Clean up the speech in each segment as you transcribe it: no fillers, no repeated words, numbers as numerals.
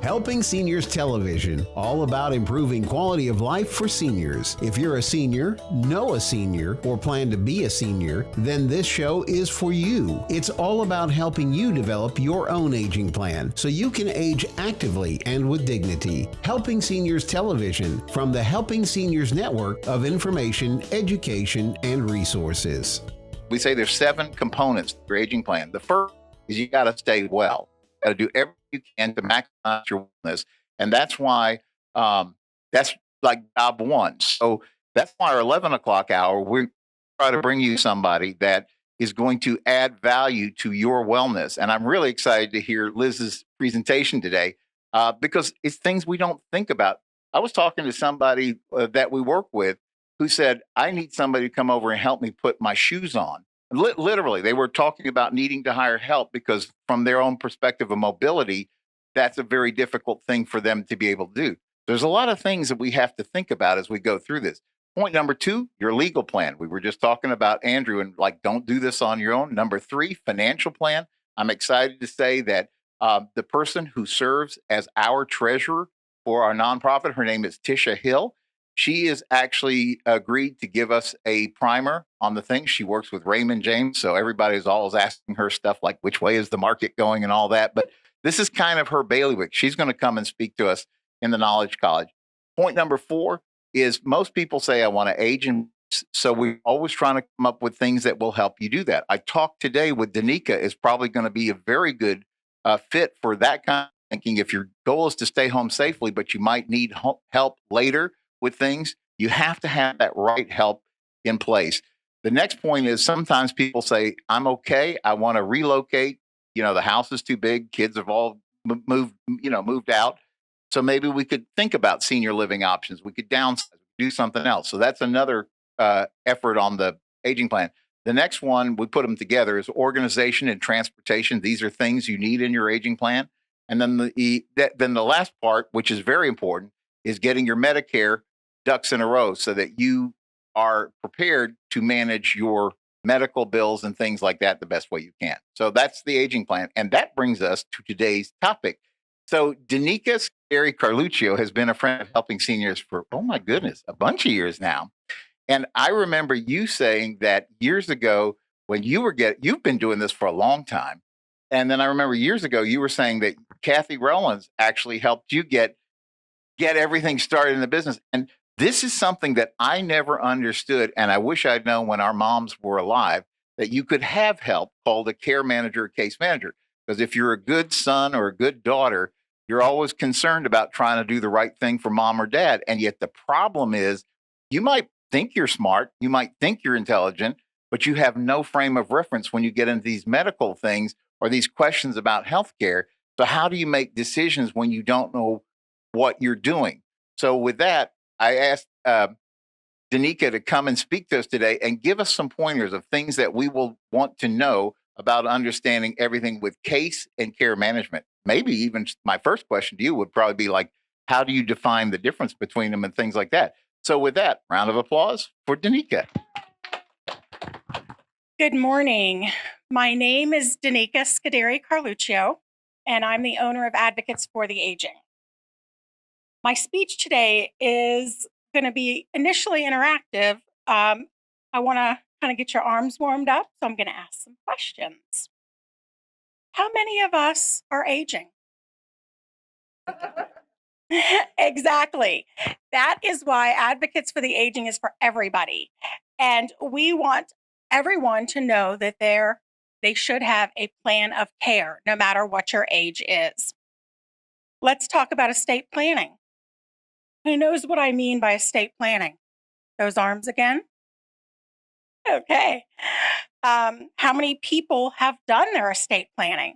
Helping Seniors Television, all about improving quality of life for seniors. If you're a senior, know a senior, or plan to be a senior, then this show is for you. It's all about helping you develop your own aging plan so you can age actively and with dignity. Helping Seniors Television from the Helping Seniors Network of information, education, and resources. We say there's 7 components to your aging plan. The first is you got to stay well. You got to do everything you can to maximize your wellness. And that's why that's like job one. So that's why our 11 o'clock hour, we try to bring you somebody that is going to add value to your wellness. And I'm really excited to hear Liz's presentation today because it's things we don't think about. I was talking to somebody that we work with who said, I need somebody to come over and help me put my shoes on. Literally, they were talking about needing to hire help because from their own perspective of mobility, that's a very difficult thing for them to be able to do. There's a lot of things that we have to think about as we go through this. Point number 2, your legal plan. We were just talking about Andrew and don't do this on your own. Number 3, financial plan. I'm excited to say that the person who serves as our treasurer for our nonprofit, her name is Tisha Hill. She is actually agreed to give us a primer on the thing. She works with Raymond James, so everybody's always asking her stuff like which way is the market going and all that. But this is kind of her bailiwick. She's going to come and speak to us in the Knowledge College. Point number 4 is most people say, I want to age. And so we're always trying to come up with things that will help you do that. I talked today with Danica is probably going to be a very good fit for that kind of thinking. If your goal is to stay home safely, but you might need help later with things, you have to have that right help in place. The next point is sometimes people say, I'm okay. I want to relocate. The house is too big. Kids have all moved out. So maybe we could think about senior living options. We could downsize, do something else. So that's another effort on the aging plan. The next one, we put them together, is organization and transportation. These are things you need in your aging plan. And then the last part, which is very important, is getting your Medicare ducks in a row so that you are prepared to manage your medical bills and things like that the best way you can. So that's the aging plan. And that brings us to today's topic. So Danica Scuderi-Carluccio has been a friend of Helping Seniors for, oh my goodness, a bunch of years now. And I remember you saying that years ago when you've been doing this for a long time. And then I remember years ago, you were saying that Kathy Rowlands actually helped you get everything started in the business. And this is something that I never understood. And I wish I'd known when our moms were alive that you could have help called a care manager, or case manager. Because if you're a good son or a good daughter, you're always concerned about trying to do the right thing for mom or dad. And yet the problem is you might think you're smart, you might think you're intelligent, but you have no frame of reference when you get into these medical things or these questions about healthcare. So how do you make decisions when you don't know what you're doing? So with that, I asked Danica to come and speak to us today and give us some pointers of things that we will want to know about understanding everything with case and care management. Maybe even my first question to you would probably be like, how do you define the difference between them and things like that? So with that, round of applause for Danica. Good morning. My name is Danica Scuderi-Carluccio, and I'm the owner of Advocates for the Aging. My speech today is going to be initially interactive. I want to kind of get your arms warmed up, so I'm going to ask some questions. How many of us are aging? Exactly. That is why Advocates for the Aging is for everybody. And we want everyone to know that they should have a plan of care, no matter what your age is. Let's talk about estate planning. Who knows what I mean by estate planning? Those arms again? Okay. How many people have done their estate planning?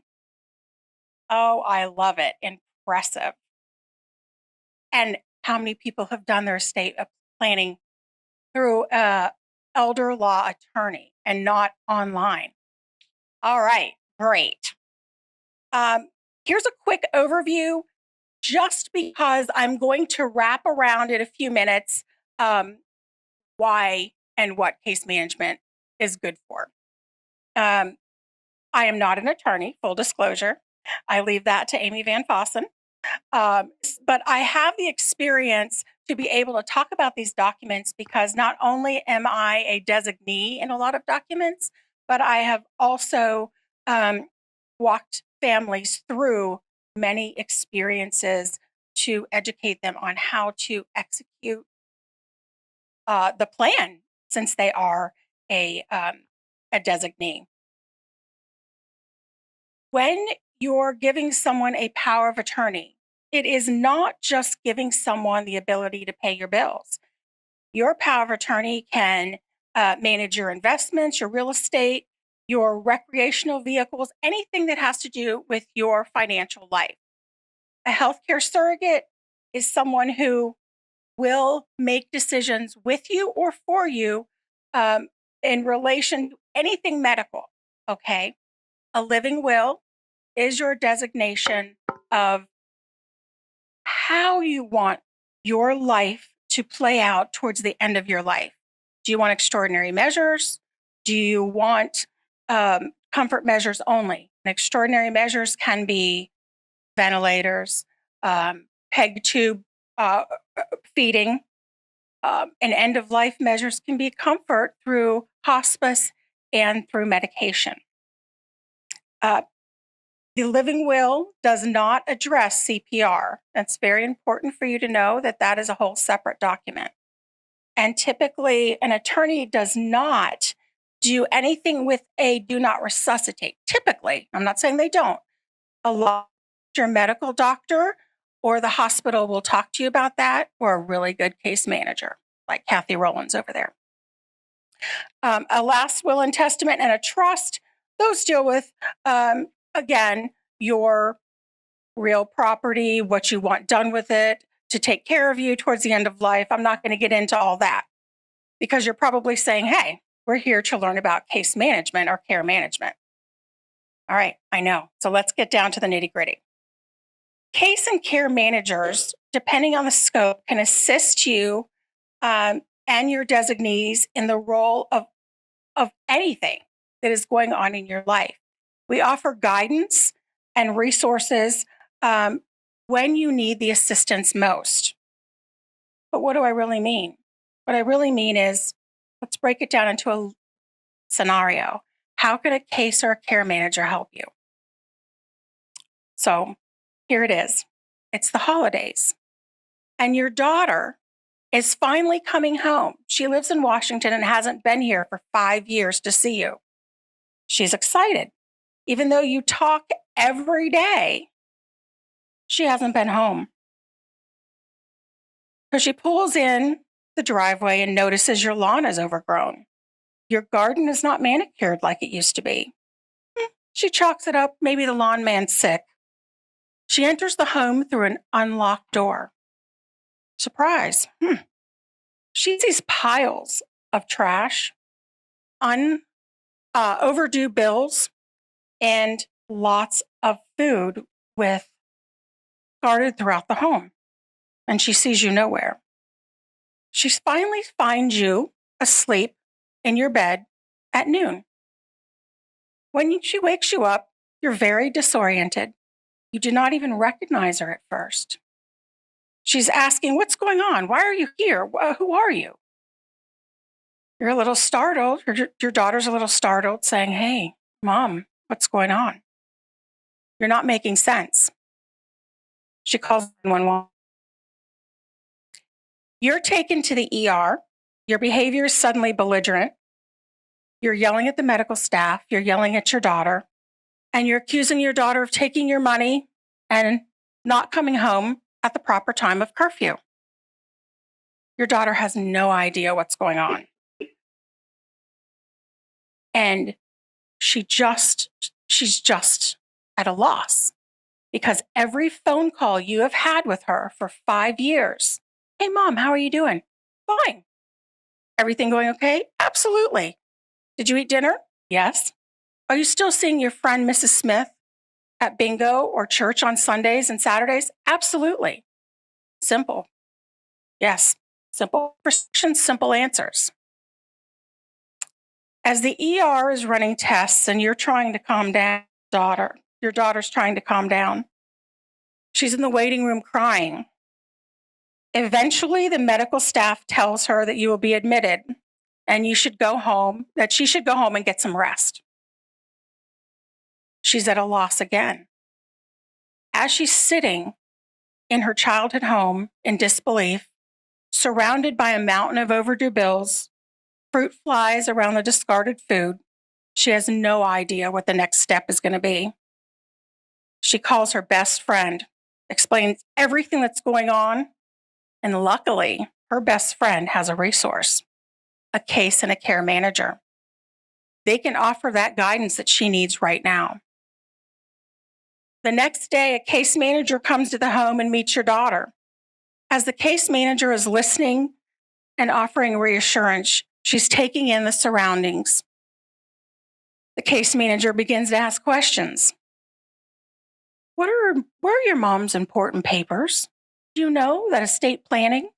Oh, I love it. Impressive. And how many people have done their estate planning through an elder law attorney and not online? All right, great. Here's a quick overview, just because I'm going to wrap around in a few minutes why and what case management is good for. I am not an attorney, full disclosure. I leave that to Amy Van Fossen. But I have the experience to be able to talk about these documents because not only am I a designee in a lot of documents, but I have also walked families through many experiences to educate them on how to execute the plan since they are a designee. When you're giving someone a power of attorney, it is not just giving someone the ability to pay your bills. Your power of attorney can manage your investments, your real estate, your recreational vehicles, anything that has to do with your financial life. A healthcare surrogate is someone who will make decisions with you or for you in relation to anything medical. Okay. A living will is your designation of how you want your life to play out towards the end of your life. Do you want extraordinary measures? Do you want comfort measures only? And extraordinary measures can be ventilators, peg tube feeding, and end of life measures can be comfort through hospice and through medication. The living will does not address CPR. That's very important for you to know that that is a whole separate document. And typically, an attorney does not do anything with a do not resuscitate. Typically, I'm not saying they don't. A lot of your medical doctor or the hospital will talk to you about that, or a really good case manager like Kathy Rowlands over there. A last will and testament and a trust, those deal with, again, your real property, what you want done with it to take care of you towards the end of life. I'm not going to get into all that because you're probably saying, hey, we're here to learn about case management or care management. All right, I know. So let's get down to the nitty gritty. Case and care managers, depending on the scope, can assist you and your designees in the role of anything that is going on in your life. We offer guidance and resources when you need the assistance most. But what do I really mean? What I really mean is, let's break it down into a scenario. How could a case or a care manager help you? So here it is. It's the holidays. And your daughter is finally coming home. She lives in Washington and hasn't been here for 5 years to see you. She's excited. Even though you talk every day, she hasn't been home. So she pulls in the driveway and notices your lawn is overgrown. Your garden is not manicured like it used to be. She chalks it up, maybe the lawn man's sick. She enters the home through an unlocked door. Surprise. She sees piles of trash, overdue bills, and lots of food guarded throughout the home. And she sees you nowhere. She finally finds you asleep in your bed at noon. When she wakes you up, you're very disoriented. You do not even recognize her at first. She's asking, what's going on? Why are you here? Who are you? You're a little startled. Your daughter's a little startled, saying, hey, Mom, what's going on? You're not making sense. She calls 911. You're taken to the ER. Your behavior is suddenly belligerent. You're yelling at the medical staff. You're yelling at your daughter. And you're accusing your daughter of taking your money and not coming home at the proper time of curfew. Your daughter has no idea what's going on. And she's just at a loss because every phone call you have had with her for 5 years, hey, Mom, how are you doing? Fine. Everything going okay? Absolutely. Did you eat dinner? Yes. Are you still seeing your friend, Mrs. Smith, at bingo or church on Sundays and Saturdays? Absolutely. Simple. Yes. Simple questions, simple answers. As the ER is running tests and you're trying to calm down your daughter's trying to calm down. She's in the waiting room crying. Eventually, the medical staff tells her that you will be admitted and you should go home, that she should go home and get some rest. She's at a loss again. As she's sitting in her childhood home in disbelief, surrounded by a mountain of overdue bills, fruit flies around the discarded food, she has no idea what the next step is going to be. She calls her best friend, explains everything that's going on, and luckily, her best friend has a resource, a case and a care manager. They can offer that guidance that she needs right now. The next day, a case manager comes to the home and meets your daughter. As the case manager is listening and offering reassurance, she's taking in the surroundings. The case manager begins to ask questions. Where are your mom's important papers? Do you know that estate planning?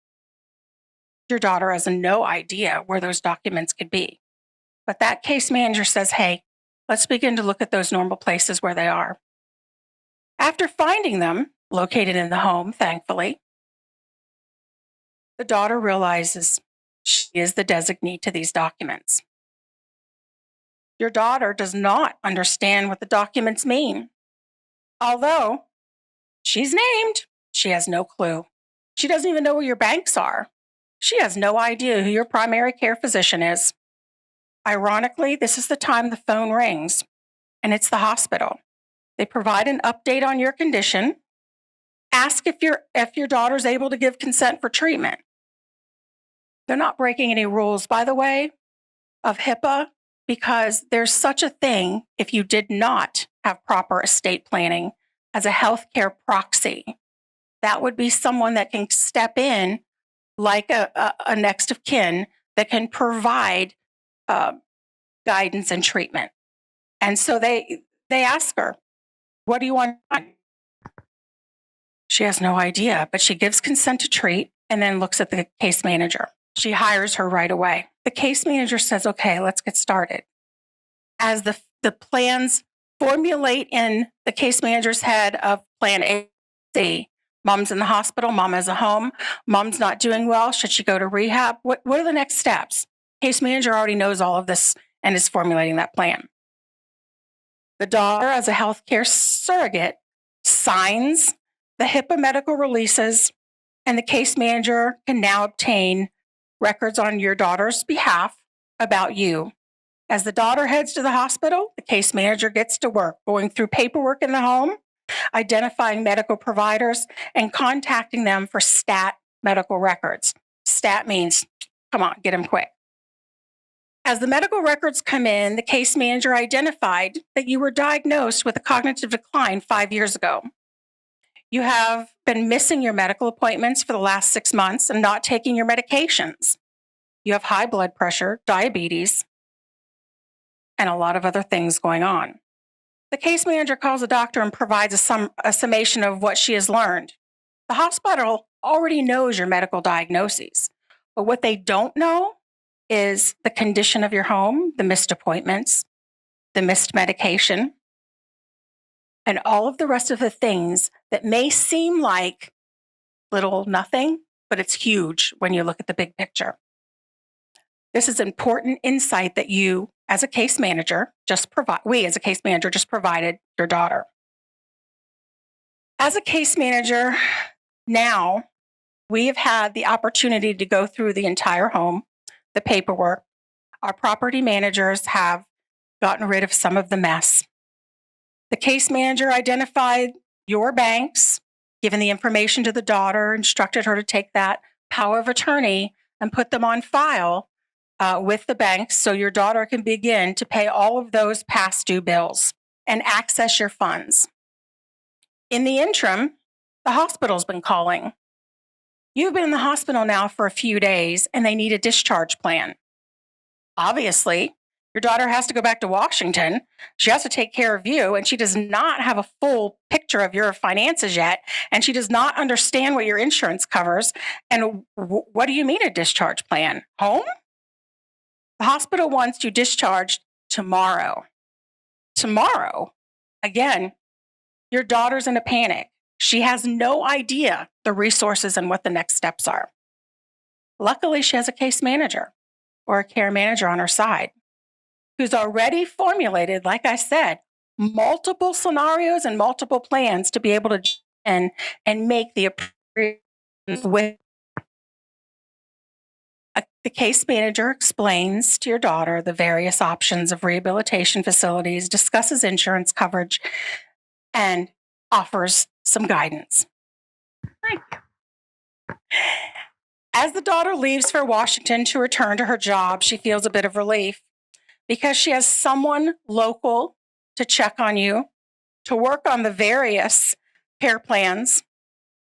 Your daughter has no idea where those documents could be. But that case manager says, hey, let's begin to look at those normal places where they are. After finding them, located in the home, thankfully, the daughter realizes she is the designee to these documents. Your daughter does not understand what the documents mean. Although she's named, she has no clue. She doesn't even know where your banks are. She has no idea who your primary care physician is. Ironically, this is the time the phone rings, and it's the hospital. They provide an update on your condition, ask if your daughter's able to give consent for treatment. They're not breaking any rules, by the way, of HIPAA, because there's such a thing if you did not have proper estate planning as a healthcare proxy. That would be someone that can step in like a next of kin that can provide guidance and treatment. And so they ask her, what do you want? She has no idea, but she gives consent to treat and then looks at the case manager. She hires her right away. The case manager says, okay, let's get started. As the plans formulate in the case manager's head of plan A, C, mom's in the hospital, mom has a home, mom's not doing well, should she go to rehab? What are the next steps? Case manager already knows all of this and is formulating that plan. The daughter, as a healthcare surrogate, signs the HIPAA medical releases, and the case manager can now obtain records on your daughter's behalf about you. As the daughter heads to the hospital, the case manager gets to work, going through paperwork in the home, identifying medical providers, and contacting them for STAT medical records. STAT means, come on, get them quick. As the medical records come in, the case manager identified that you were diagnosed with a cognitive decline 5 years ago. You have been missing your medical appointments for the last 6 months and not taking your medications. You have high blood pressure, diabetes, and a lot of other things going on. The case manager calls the doctor and provides a summation of what she has learned. The hospital already knows your medical diagnoses, but what they don't know is the condition of your home, the missed appointments, the missed medication, and all of the rest of the things that may seem like little nothing, but it's huge when you look at the big picture. This is important insight that you, as a case manager, we as a case manager just provided your daughter. As a case manager, now we have had the opportunity to go through the entire home, the paperwork. Our property managers have gotten rid of some of the mess. The case manager identified your banks, given the information to the daughter, instructed her to take that power of attorney and put them on file with the banks so your daughter can begin to pay all of those past due bills and access your funds. In the interim, the hospital's been calling. You've been in the hospital now for a few days and they need a discharge plan. Obviously, your daughter has to go back to Washington. She has to take care of you, and she does not have a full picture of your finances yet, and she does not understand what your insurance covers. And what do you mean a discharge plan? Home? The hospital wants you discharged tomorrow. Tomorrow? Again, your daughter's in a panic. She has no idea the resources and what the next steps are. Luckily, she has a case manager or a care manager on her side who's already formulated, like I said, multiple scenarios and multiple plans to be able to and make the appropriate with. The case manager explains to your daughter the various options of rehabilitation facilities, discusses insurance coverage, and offers some guidance. Thank you. As the daughter leaves for Washington to return to her job, she feels a bit of relief because she has someone local to check on you, to work on the various care plans,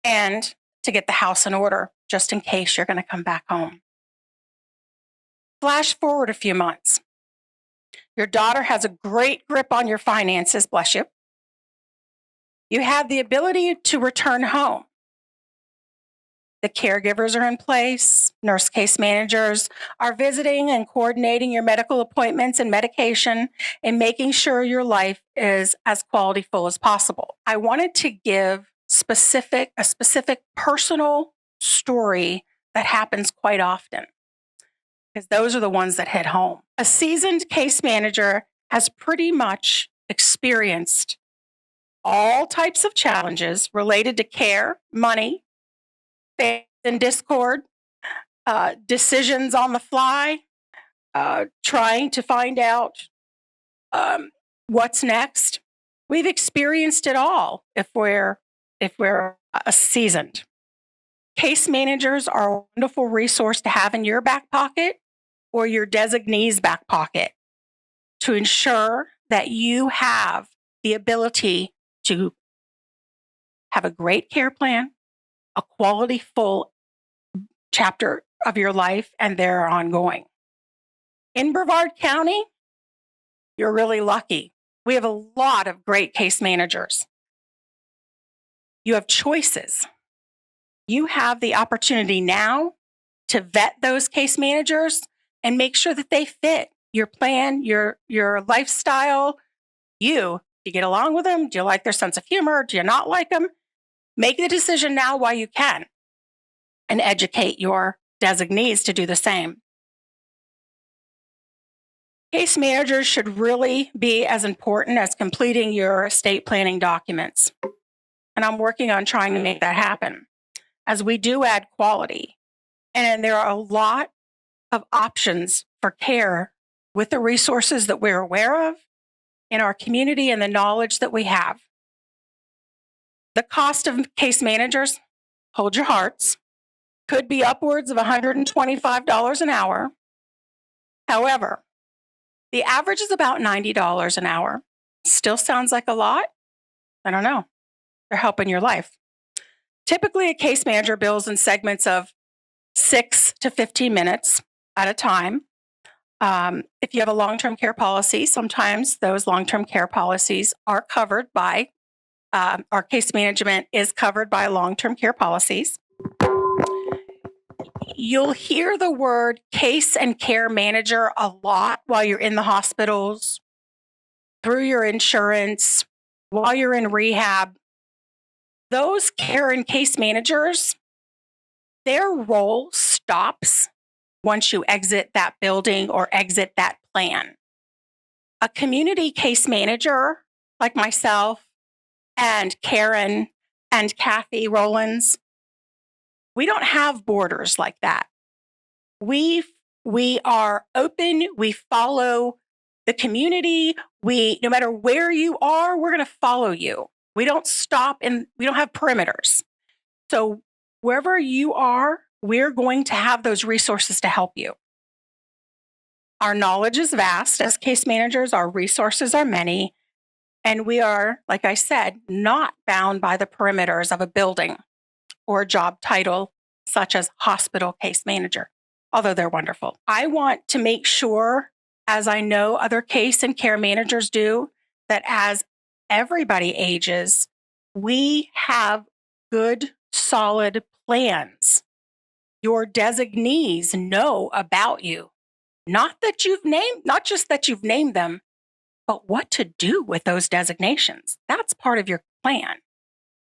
and to get the house in order just in case you're going to come back home. Flash forward a few months. Your daughter has a great grip on your finances, bless you. You have the ability to return home. The caregivers are in place. Nurse case managers are visiting and coordinating your medical appointments and medication and making sure your life is as quality full as possible. I wanted to give a specific personal story that happens quite often, because those are the ones that hit home. A seasoned case manager has pretty much experienced all types of challenges related to care, money, faith and discord, decisions on the fly, trying to find out what's next. We've experienced it all if we're seasoned. Case managers are a wonderful resource to have in your back pocket or your designee's back pocket to ensure that you have the ability to have a great care plan, a quality full chapter of your life, and they're ongoing. In Brevard County, you're really lucky. We have a lot of great case managers. You have choices. You have the opportunity now to vet those case managers and make sure that they fit your plan, your lifestyle. Do you get along with them? Do you like their sense of humor? Do you not like them? Make the decision now while you can and educate your designees to do the same. Case managers should really be as important as completing your estate planning documents. And I'm working on trying to make that happen as we do add quality. And there are a lot of options for care with the resources that we're aware of in our community and the knowledge that we have. The cost of case managers, hold your hearts, could be upwards of $125 an hour. However, the average is about $90 an hour. Still sounds like a lot? I don't know. They're helping your life. Typically, a case manager bills in segments of 6 to 15 minutes at a time. If you have a long-term care policy, sometimes those long-term care policies are covered by, our case management is covered by long-term care policies. You'll hear the word case and care manager a lot while you're in the hospitals, through your insurance, while you're in rehab. Those care and case managers, their role stops once you exit that building or exit that plan. A community case manager like myself and Karen and Kathy Rollins, we don't have borders like that. We are open. We follow the community. No matter where you are, we're going to follow you. We don't stop and we don't have perimeters. So wherever you are, we're going to have those resources to help you. Our knowledge is vast as case managers. Our resources are many. And we are, like I said, not bound by the perimeters of a building or a job title such as hospital case manager, although they're wonderful. I want to make sure, as I know other case and care managers do, that as everybody ages, we have good, solid plans. Your designees know about you. Not just that you've named them, but what to do with those designations. That's part of your plan.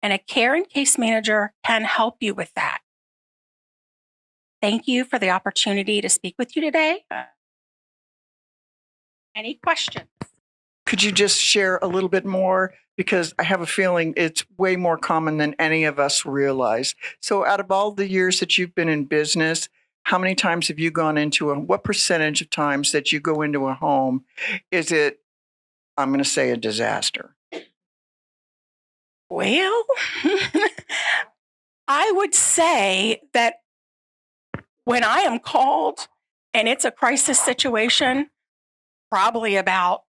And a care and case manager can help you with that. Thank you for the opportunity to speak with you today. Any questions? Could you just share a little bit more? Because I have a feeling it's way more common than any of us realize. So out of all the years that you've been in business, how many times have you gone into what percentage of times that you go into a home? Is it, I'm going to say, a disaster? Well, I would say that when I am called and it's a crisis situation, probably about,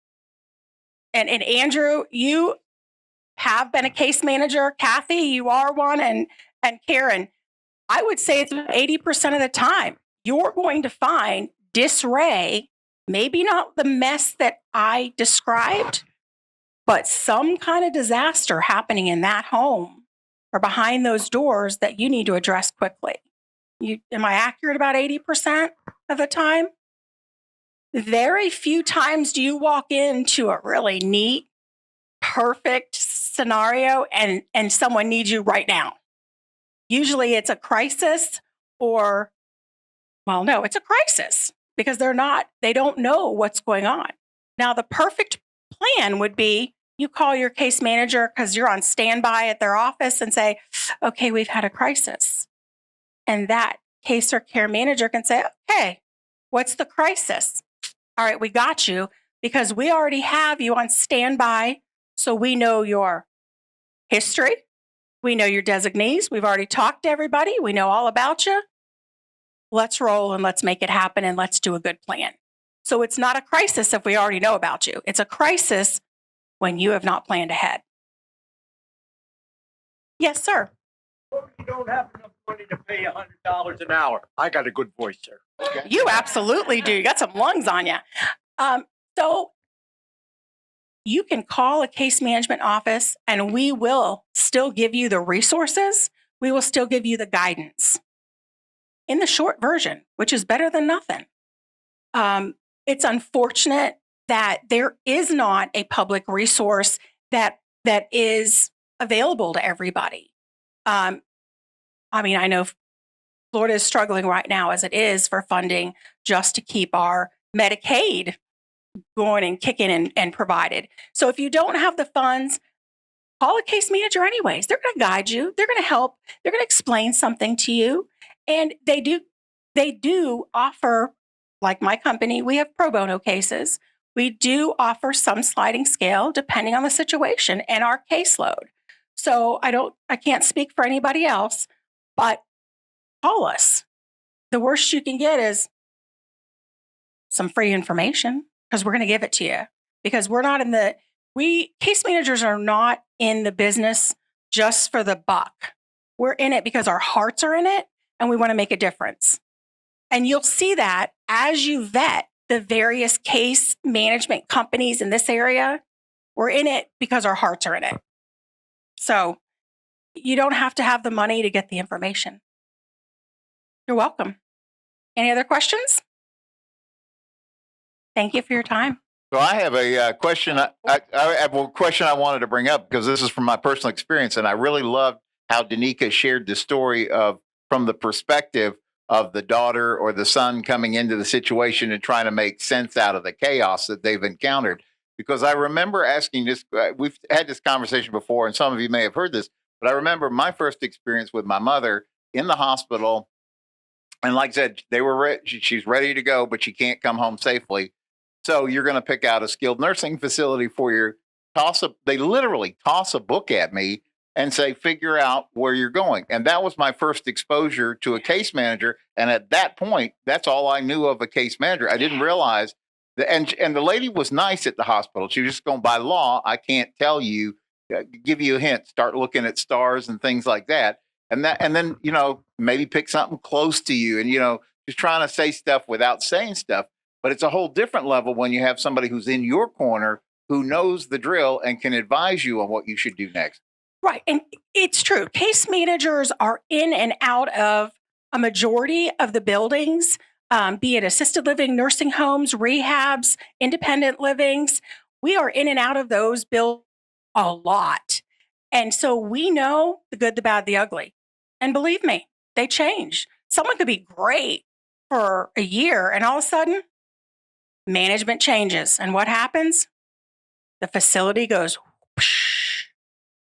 and Andrew, you have been a case manager. Kathy, you are one. And Karen, I would say it's 80% of the time you're going to find disarray, maybe not the mess that I described, but some kind of disaster happening in that home or behind those doors that you need to address quickly. Am I accurate about 80% of the time? Very few times do you walk into a really neat, perfect scenario and someone needs you right now. Usually it's a crisis or, well, no, it's a crisis because they don't know what's going on. Now, the perfect plan would be you call your case manager because you're on standby at their office and say, okay, we've had a crisis. And that case or care manager can say, okay, what's the crisis? All right, we got you because we already have you on standby. So we know your history. We know your designees. We've already talked to everybody. We know all about you. Let's roll and let's make it happen and let's do a good plan. So it's not a crisis if we already know about you. It's a crisis when you have not planned ahead. Yes, sir. Well, you don't have enough money to pay $100 an hour. I got a good voice, sir. You absolutely do. You got some lungs on you. So you can call a case management office and we will still give you the resources. We will still give you the guidance in the short version, which is better than nothing. It's unfortunate that there is not a public resource that is available to everybody. I mean, I know Florida is struggling right now as it is for funding just to keep our Medicaid going and kicking and provided. So if you don't have the funds, call a case manager anyways. They're going to guide you. They're going to help. They're going to explain something to you. And they do offer, like my company, we have pro bono cases. We do offer some sliding scale depending on the situation and our caseload. So I can't speak for anybody else, but call us. The worst you can get is some free information because we're going to give it to you because case managers are not in the business just for the buck. We're in it because our hearts are in it and we want to make a difference. And you'll see that as you vet the various case management companies in this area, we're in it because our hearts are in it. So you don't have to have the money to get the information. You're welcome. Any other questions? Thank you for your time. So I have a question. I have a question I wanted to bring up because this is from my personal experience, and I really loved how Danica shared the story from the perspective of the daughter or the son coming into the situation and trying to make sense out of the chaos that they've encountered. Because I remember asking this, we've had this conversation before, and some of you may have heard this, but I remember my first experience with my mother in the hospital. And like I said, she's ready to go, but she can't come home safely. So you're going to pick out a skilled nursing facility for your they literally toss a book at me and say, figure out where you're going. And that was my first exposure to a case manager. And at that point, that's all I knew of a case manager. I didn't realize that, and the lady was nice at the hospital. She was just going, by law, I can't tell you, give you a hint, start looking at stars and things like that. And then, maybe pick something close to you and, just trying to say stuff without saying stuff. But it's a whole different level when you have somebody who's in your corner who knows the drill and can advise you on what you should do next. Right. And it's true. Case managers are in and out of a majority of the buildings, be it assisted living, nursing homes, rehabs, independent livings. We are in and out of those buildings a lot. And so we know the good, the bad, the ugly. And believe me, they change. Someone could be great for a year and all of a sudden management changes. And what happens? The facility goes, whoosh.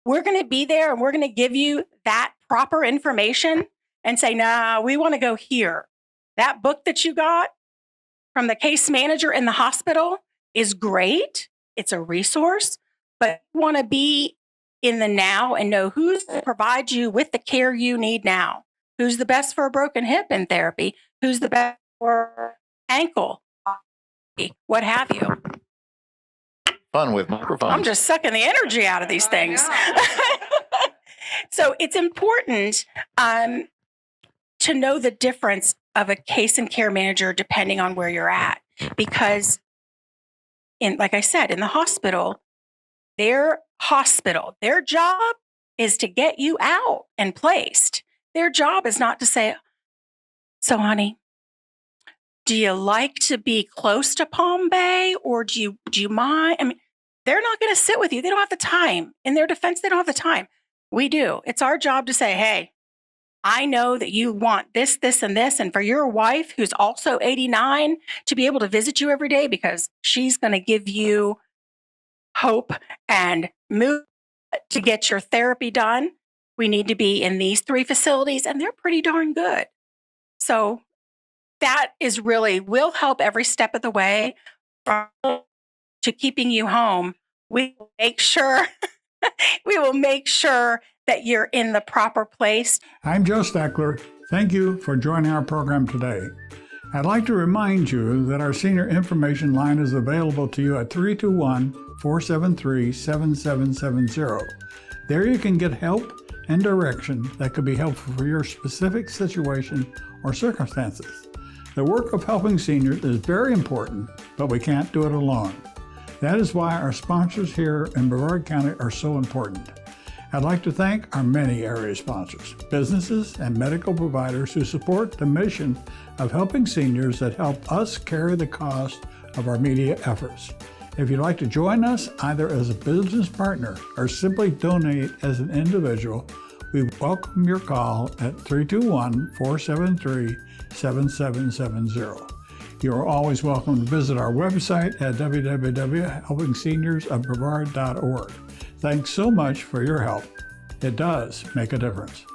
We're going to be there and we're going to give you that proper information and say, nah, we want to go here. That book that you got from the case manager in the hospital is great. It's a resource, but you want to be in the now and know who's going to provide you with the care you need now. Who's the best for a broken hip in therapy? Who's the best for ankle? What have you? Fun with microphones. I'm just sucking the energy out of these things. So it's important to know the difference of a case and care manager depending on where you're at. Because like I said, in the hospital, their job is to get you out and placed. Their job is not to say, so honey, do you like to be close to Palm Bay or do you mind? I mean, they're not going to sit with you. They don't have the time. In their defense, they don't have the time. We do. It's our job to say, hey, I know that you want this, this, and this. And for your wife, who's also 89, to be able to visit you every day because she's going to give you hope and move to get your therapy done. We need to be in these 3 facilities, and they're pretty darn good. So that is really will help every step of the way from to keeping you home. We will make sure that you're in the proper place. I'm Joe Steckler. Thank you for joining our program today. I'd like to remind you that our senior information line is available to you at 321-473-7770. There you can get help and direction that could be helpful for your specific situation or circumstances. The work of helping seniors is very important, but we can't do it alone. That is why our sponsors here in Brevard County are so important. I'd like to thank our many area sponsors, businesses, and medical providers who support the mission of helping seniors that help us carry the cost of our media efforts. If you'd like to join us either as a business partner or simply donate as an individual, we welcome your call at 321-473-7770. You are always welcome to visit our website at www.helpingseniors.brevard.org. Thanks so much for your help. It does make a difference.